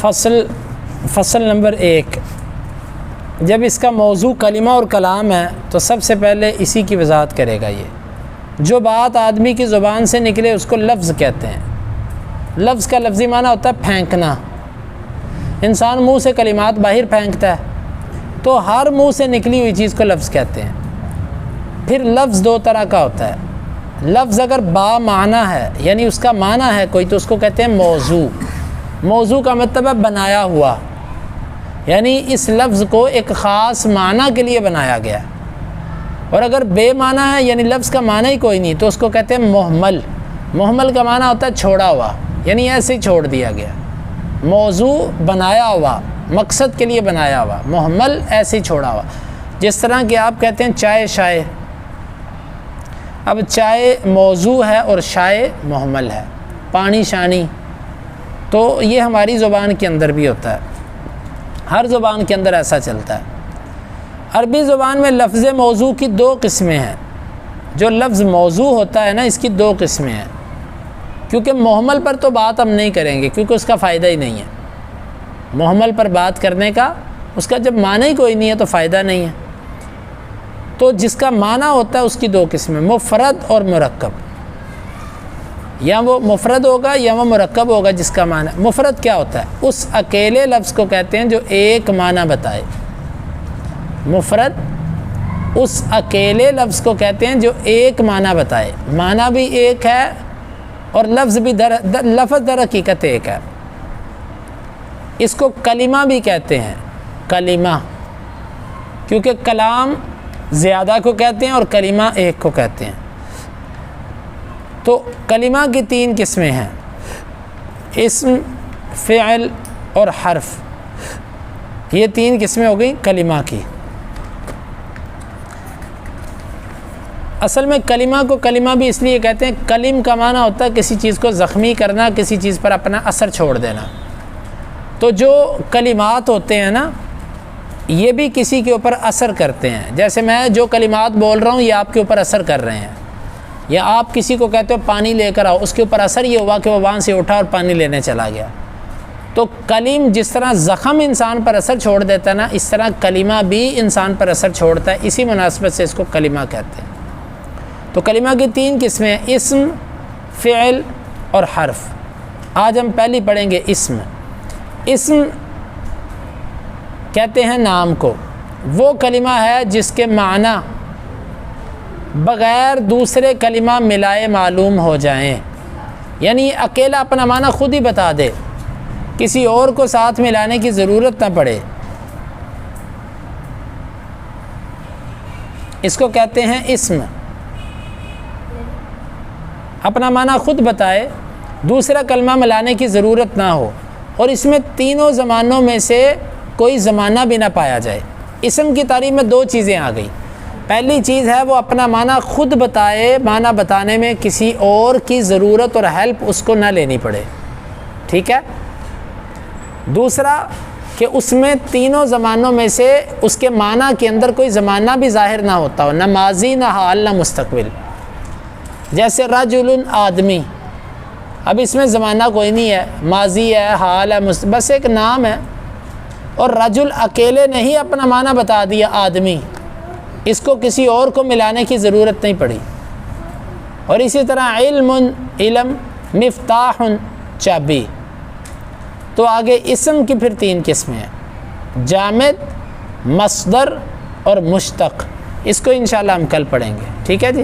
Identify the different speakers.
Speaker 1: فصل نمبر 1، جب اس کا موضوع کلمہ اور کلام ہے تو سب سے پہلے اسی کی وضاحت کرے گا۔ یہ جو بات آدمی کی زبان سے نکلے اس کو لفظ کہتے ہیں۔ لفظ کا لفظی معنی ہوتا ہے پھینکنا۔ انسان منہ سے کلمات باہر پھینکتا ہے تو ہر منہ سے نکلی ہوئی چیز کو لفظ کہتے ہیں۔ پھر لفظ دو طرح کا ہوتا ہے۔ لفظ اگر با معنی ہے یعنی اس کا معنی ہے کوئی تو اس کو کہتے ہیں موضوع۔ موضوع کا مطلب ہے بنایا ہوا، یعنی اس لفظ کو ایک خاص معنی کے لیے بنایا گیا۔ اور اگر بے معنی ہے یعنی لفظ کا معنی ہی کوئی نہیں تو اس کو کہتے ہیں محمل۔ محمل کا معنی ہوتا ہے چھوڑا ہوا، یعنی ایسے ہی چھوڑ دیا گیا۔ موضوع بنایا ہوا، مقصد کے لیے بنایا ہوا، محمل ایسے ہی چھوڑا ہوا۔ جس طرح کہ آپ کہتے ہیں چائے شائے، اب چائے موضوع ہے اور شائے محمل ہے۔ پانی شانی، تو یہ ہماری زبان کے اندر بھی ہوتا ہے، ہر زبان کے اندر ایسا چلتا ہے۔ عربی زبان میں لفظ موضوع کی دو قسمیں ہیں۔ جو لفظ موضوع ہوتا ہے نا، اس کی دو قسمیں ہیں، کیونکہ محمل پر تو بات ہم نہیں کریں گے کیونکہ اس کا فائدہ ہی نہیں ہے۔ محمل پر بات کرنے کا اس کا جب معنی ہی کوئی نہیں ہے تو فائدہ نہیں ہے۔ تو جس کا معنی ہوتا ہے اس کی دو قسمیں، مفرد اور مرکب۔ یا وہ مفرد ہوگا یا وہ مرکب ہوگا جس کا معنی۔ مفرد کیا ہوتا ہے؟ اس اکیلے لفظ کو کہتے ہیں جو ایک معنی بتائے۔ مفرد اس اکیلے لفظ کو کہتے ہیں جو ایک معنی بتائے، معنی بھی ایک ہے اور لفظ بھی لفظ در حقیقت ایک ہے۔ اس کو کلمہ بھی کہتے ہیں، کلمہ، کیونکہ کلام زیادہ کو کہتے ہیں اور کلمہ ایک کو کہتے ہیں۔ تو کلمہ کی تین قسمیں ہیں، اسم، فعل اور حرف۔ یہ تین قسمیں ہو گئیں کلمہ کی۔ اصل میں کلمہ کو کلمہ بھی اس لیے کہتے ہیں، کلم کا معنی ہوتا ہے کسی چیز کو زخمی کرنا، کسی چیز پر اپنا اثر چھوڑ دینا۔ تو جو کلمات ہوتے ہیں نا، یہ بھی کسی کے اوپر اثر کرتے ہیں۔ جیسے میں جو کلمات بول رہا ہوں یہ آپ کے اوپر اثر کر رہے ہیں، یا آپ کسی کو کہتے ہو پانی لے کر آؤ، اس کے اوپر اثر یہ ہوا کہ وہ وہاں سے اٹھا اور پانی لینے چلا گیا۔ تو کلم جس طرح زخم انسان پر اثر چھوڑ دیتا ہے نا، اس طرح کلمہ بھی انسان پر اثر چھوڑتا ہے، اسی مناسبت سے اس کو کلمہ کہتے ہیں۔ تو کلمہ کی تین قسمیں ہیں، اسم، فعل اور حرف۔ آج ہم پہلی پڑھیں گے اسم۔ اسم کہتے ہیں نام کو، وہ کلمہ ہے جس کے معنی بغیر دوسرے کلمہ ملائے معلوم ہو جائیں، یعنی اکیلا اپنا معنی خود ہی بتا دے، کسی اور کو ساتھ ملانے کی ضرورت نہ پڑے، اس کو کہتے ہیں اسم۔ اپنا معنی خود بتائے، دوسرا کلمہ ملانے کی ضرورت نہ ہو، اور اس میں تینوں زمانوں میں سے کوئی زمانہ بھی نہ پایا جائے۔ اسم کی تعریف میں دو چیزیں آ گئی۔ پہلی چیز ہے وہ اپنا معنی خود بتائے، معنی بتانے میں کسی اور کی ضرورت اور ہیلپ اس کو نہ لینی پڑے، ٹھیک ہے۔ دوسرا کہ اس میں تینوں زمانوں میں سے اس کے معنی کے اندر کوئی زمانہ بھی ظاہر نہ ہوتا ہو، نہ ماضی، نہ حال، نہ مستقبل۔ جیسے رجل، آدمی، اب اس میں زمانہ کوئی نہیں ہے، ماضی ہے، حال ہے، بس ایک نام ہے۔ اور رجل اکیلے نہیں اپنا معنی بتا دیا آدمی، اس کو کسی اور کو ملانے کی ضرورت نہیں پڑی۔ اور اسی طرح علم، علم، مفتاح، چابی۔ تو آگے اسم کی پھر تین قسمیں ہیں، جامد، مصدر اور مشتق۔ اس کو انشاءاللہ ہم کل پڑھیں گے، ٹھیک ہے جی۔